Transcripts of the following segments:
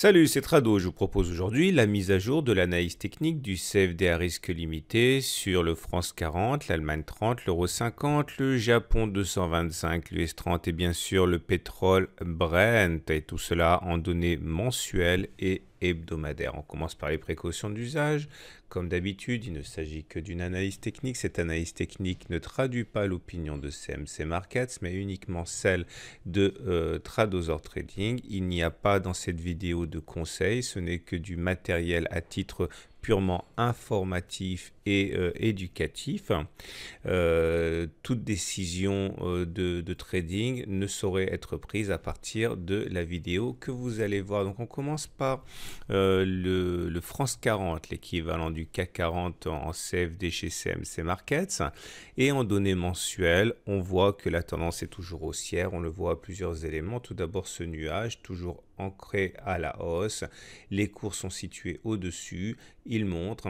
Salut, c'est Trado. Je vous propose aujourd'hui la mise à jour de l'analyse technique du CFD à risque limité sur le France 40, l'Allemagne 30, l'Euro 50, le Japon 225, l'US 30 et bien sûr le pétrole Brent. Et tout cela en données mensuelles et hebdomadaires. On commence par les précautions d'usage. Comme d'habitude, il ne s'agit que d'une analyse technique. Cette analyse technique ne traduit pas l'opinion de CMC Markets, mais uniquement celle de Tradosaur Trading. Il n'y a pas dans cette vidéo de conseils, ce n'est que du matériel à titre purement informatif et éducatif. Toute décision de trading ne saurait être prise à partir de la vidéo que vous allez voir. Donc on commence par le France 40, l'équivalent du CAC 40 en CFD chez CMC Markets. Et en données mensuelles, on voit que la tendance est toujours haussière. On le voit à plusieurs éléments. Tout d'abord ce nuage, toujours ancré à la hausse. Les cours sont situés au-dessus. Ils montent.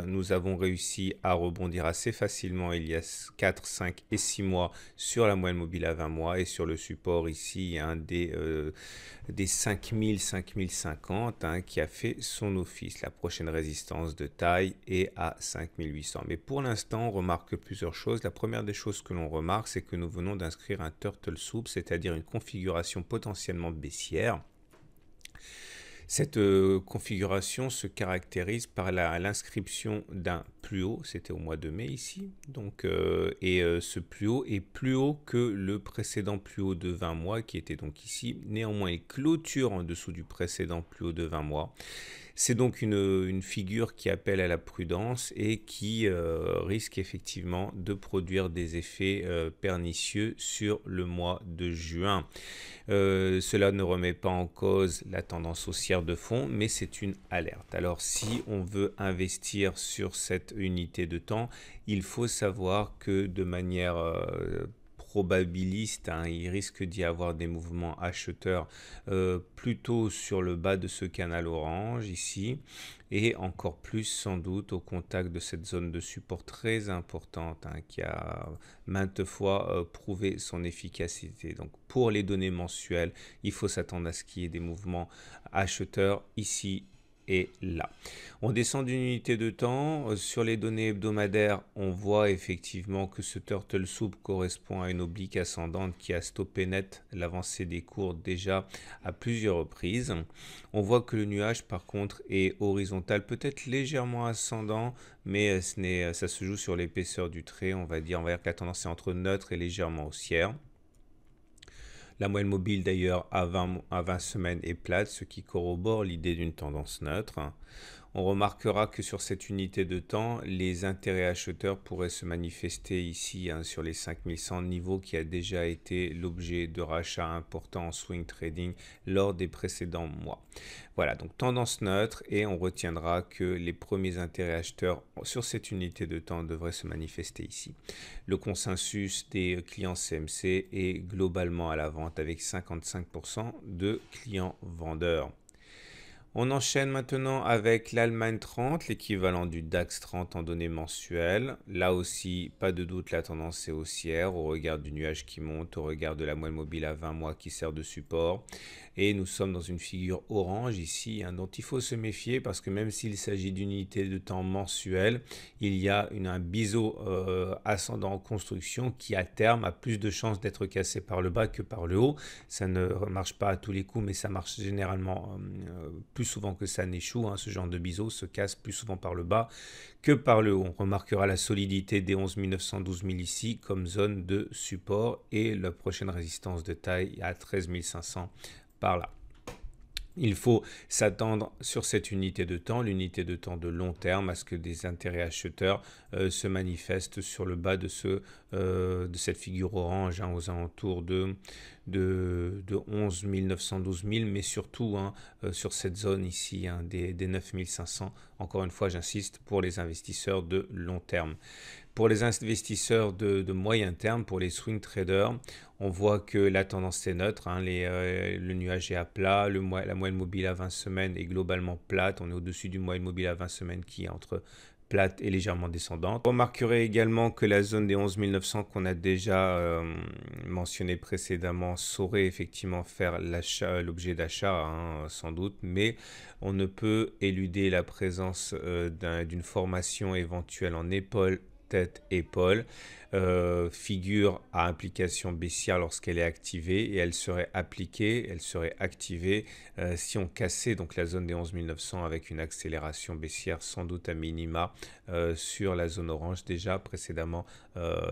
Nous avons réussi à rebondir assez facilement il y a 4, 5 et 6 mois sur la moyenne mobile à 20 mois et sur le support ici des 5000, 5050 qui a fait son office. La prochaine résistance de taille est à 5800. Mais pour l'instant, on remarque plusieurs choses. La première des choses que l'on remarque, c'est que nous venons d'inscrire un turtle soup, c'est-à-dire une configuration potentiellement baissière. Cette configuration se caractérise par l'inscription d'un plus haut, c'était au mois de mai ici, donc, ce plus haut est plus haut que le précédent plus haut de 20 mois qui était donc ici. Néanmoins, il clôture en dessous du précédent plus haut de 20 mois. C'est donc une figure qui appelle à la prudence et qui risque effectivement de produire des effets pernicieux sur le mois de juin. Cela ne remet pas en cause la tendance haussière de fond, mais c'est une alerte. Alors si on veut investir sur cette unité de temps, il faut savoir que de manière probabiliste, il risque d'y avoir des mouvements acheteurs plutôt sur le bas de ce canal orange ici et encore plus sans doute au contact de cette zone de support très importante qui a maintes fois prouvé son efficacité. Donc pour les données mensuelles, il faut s'attendre à ce qu'il y ait des mouvements acheteurs ici et là. On descend d'une unité de temps. Sur les données hebdomadaires, on voit effectivement que ce turtle soup correspond à une oblique ascendante qui a stoppé net l'avancée des cours déjà à plusieurs reprises. On voit que le nuage par contre est horizontal, peut-être légèrement ascendant, mais ça se joue sur l'épaisseur du trait. On va dire que la tendance est entre neutre et légèrement haussière. La moyenne mobile d'ailleurs à 20 semaines est plate, ce qui corrobore l'idée d'une tendance neutre. On remarquera que sur cette unité de temps, les intérêts acheteurs pourraient se manifester ici sur les 5100 niveaux qui a déjà été l'objet de rachats importants en swing trading lors des précédents mois. Voilà, donc tendance neutre et on retiendra que les premiers intérêts acheteurs sur cette unité de temps devraient se manifester ici. Le consensus des clients CMC est globalement à la vente avec 55% de clients vendeurs. On enchaîne maintenant avec l'Allemagne 30, l'équivalent du DAX 30 en données mensuelles. Là aussi, pas de doute, la tendance est haussière au regard du nuage qui monte, au regard de la moyenne mobile à 20 mois qui sert de support. Et nous sommes dans une figure orange ici, dont il faut se méfier parce que même s'il s'agit d'une unité de temps mensuelle, il y a un biseau ascendant en construction qui à terme a plus de chances d'être cassé par le bas que par le haut. Ça ne marche pas à tous les coups, mais ça marche généralement plus souvent que ça n'échoue. Ce genre de biseau se casse plus souvent par le bas que par le haut. On remarquera la solidité des 11 900, 12 000 ici comme zone de support et la prochaine résistance de taille à 13 500 par là. Il faut s'attendre sur cette unité de temps, l'unité de temps de long terme, à ce que des intérêts acheteurs se manifestent sur le bas de cette figure orange aux alentours de 11 900, 12 000, mais surtout sur cette zone ici des 9 500. Encore une fois, j'insiste, pour les investisseurs de long terme. Pour les investisseurs de moyen terme, pour les swing traders, on voit que la tendance est neutre, le nuage est à plat, la moyenne mobile à 20 semaines est globalement plate, on est au-dessus du moyenne mobile à 20 semaines qui est entre plate et légèrement descendante. Vous remarquerez également que la zone des 11 900 qu'on a déjà mentionné précédemment saurait effectivement faire l'objet d'achat, hein, sans doute, mais on ne peut éluder la présence d'une formation éventuelle en épaule, tête, épaule, figure à implication baissière lorsqu'elle est activée, et elle serait activée si on cassait donc la zone des 11 900 avec une accélération baissière sans doute à minima sur la zone orange déjà précédemment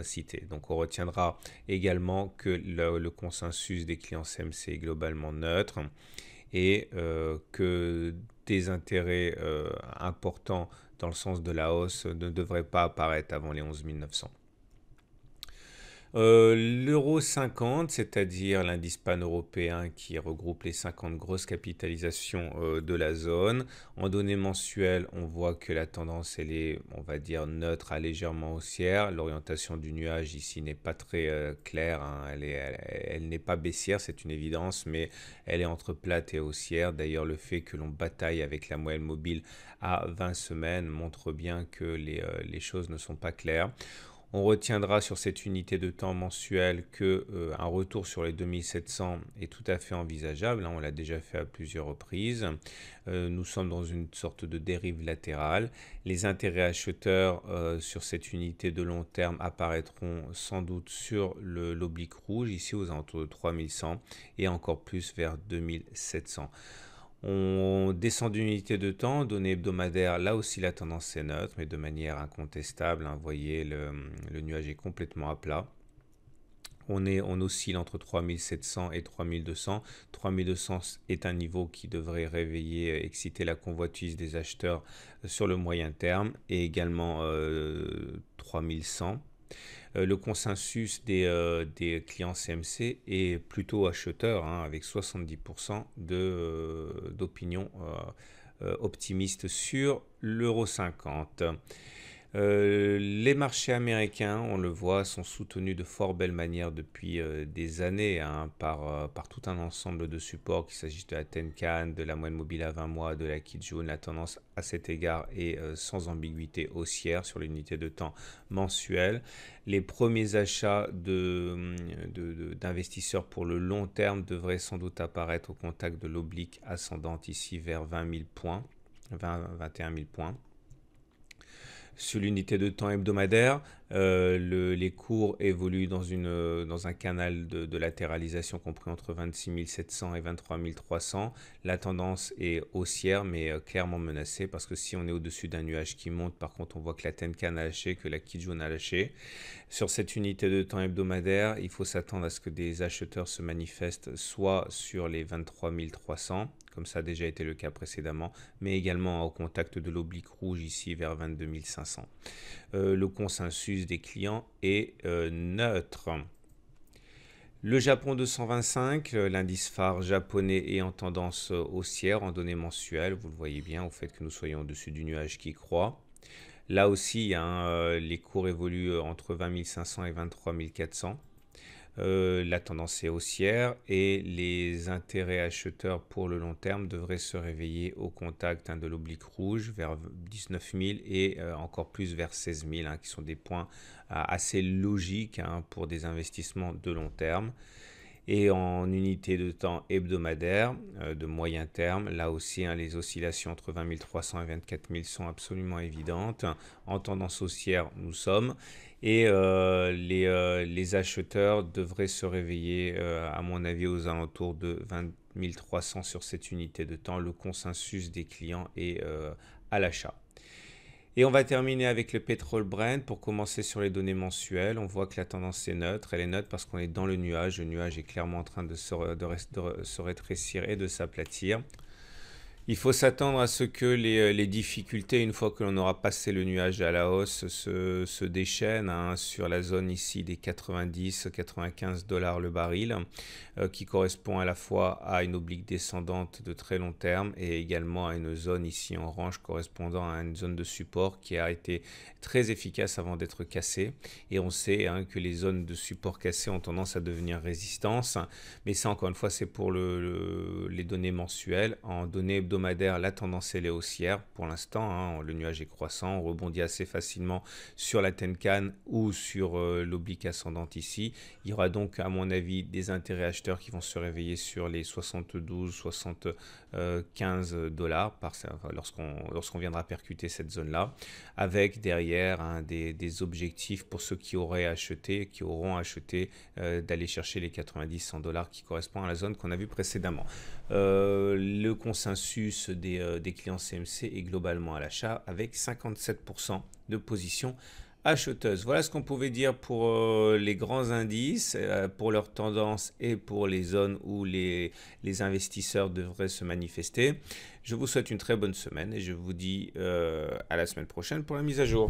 citée. Donc on retiendra également que le consensus des clients CMC est globalement neutre et que des intérêts importants dans le sens de la hausse ne devraient pas apparaître avant les 11 900. L'euro 50, c'est-à-dire l'indice pan-européen qui regroupe les 50 grosses capitalisations de la zone. En données mensuelles, on voit que la tendance, elle est, on va dire, neutre à légèrement haussière. L'orientation du nuage ici n'est pas très claire, hein. Elle n'est pas baissière, c'est une évidence, mais elle est entre plate et haussière. D'ailleurs, le fait que l'on bataille avec la moyenne mobile à 20 semaines montre bien que les choses ne sont pas claires. On retiendra sur cette unité de temps mensuelle qu'un retour sur les 2700 est tout à fait envisageable. On l'a déjà fait à plusieurs reprises. Nous sommes dans une sorte de dérive latérale. Les intérêts acheteurs sur cette unité de long terme apparaîtront sans doute sur l'oblique rouge, ici aux alentours de 3100 et encore plus vers 2700. On descend d'une unité de temps, données hebdomadaires, là aussi la tendance est neutre, mais de manière incontestable, hein. Vous voyez, le nuage est complètement à plat. On oscille entre 3700 et 3200. 3200 est un niveau qui devrait réveiller, exciter la convoitise des acheteurs sur le moyen terme, et également 3100. Le consensus des clients CMC est plutôt acheteur, hein, avec 70% d'opinion optimiste sur l'euro 50. Les marchés américains, on le voit, sont soutenus de fort belle manière depuis des années, hein, par tout un ensemble de supports, qu'il s'agisse de la Tenkan, de la moyenne mobile à 20 mois, de la Kijun. La tendance à cet égard est sans ambiguïté haussière sur l'unité de temps mensuelle. Les premiers achats d'investisseurs pour le long terme devraient sans doute apparaître au contact de l'oblique ascendante ici vers 20 000 points, 21 000 points. Sur l'unité de temps hebdomadaire, les cours évoluent dans un canal de latéralisation compris entre 26 700 et 23 300. La tendance est haussière, mais clairement menacée, parce que si on est au-dessus d'un nuage qui monte, par contre on voit que la Tenkan a lâché, que la Kijun a lâché. Sur cette unité de temps hebdomadaire, il faut s'attendre à ce que des acheteurs se manifestent soit sur les 23 300, comme ça a déjà été le cas précédemment, mais également au contact de l'oblique rouge ici vers 22 500. Le consensus des clients est neutre. Le Japon 225, l'indice phare japonais, est en tendance haussière en données mensuelles. Vous le voyez bien au fait que nous soyons au-dessus du nuage qui croît. Là aussi, hein, les cours évoluent entre 20 500 et 23 400. La tendance est haussière et les intérêts acheteurs pour le long terme devraient se réveiller au contact, hein, de l'oblique rouge vers 19 000 et encore plus vers 16 000, hein, qui sont des points assez logiques, hein, pour des investissements de long terme. Et en unité de temps hebdomadaire de moyen terme, là aussi, hein, les oscillations entre 20 300 et 24 000 sont absolument évidentes. En tendance haussière, nous sommes. Et les acheteurs devraient se réveiller, à mon avis, aux alentours de 20 300 sur cette unité de temps. Le consensus des clients est à l'achat. Et on va terminer avec le pétrole Brent pour commencer sur les données mensuelles. On voit que la tendance est neutre. Elle est neutre parce qu'on est dans le nuage. Le nuage est clairement en train de se rétrécir et de s'aplatir. Il faut s'attendre à ce que les difficultés, une fois que l'on aura passé le nuage à la hausse, se déchaînent, hein, sur la zone ici des 90-95 $ le baril, qui correspond à la fois à une oblique descendante de très long terme et également à une zone ici en orange correspondant à une zone de support qui a été très efficace avant d'être cassée. Et on sait, hein, que les zones de support cassées ont tendance à devenir résistance, mais ça encore une fois c'est pour les données mensuelles. En données hebdomadaires, hebdomadaire, la tendance elle est haussière pour l'instant, hein, le nuage est croissant, on rebondit assez facilement sur la Tenkan ou sur l'oblique ascendante ici. Il y aura donc à mon avis des intérêts acheteurs qui vont se réveiller sur les 72-75 dollars lorsqu'on viendra percuter cette zone-là, avec derrière des objectifs pour ceux qui auront acheté, d'aller chercher les 90-100 dollars qui correspondent à la zone qu'on a vue précédemment. Le consensus des clients CMC est globalement à l'achat avec 57% de position acheteuse. Voilà ce qu'on pouvait dire pour les grands indices, pour leur tendance et pour les zones où les investisseurs devraient se manifester. Je vous souhaite une très bonne semaine et je vous dis à la semaine prochaine pour la mise à jour.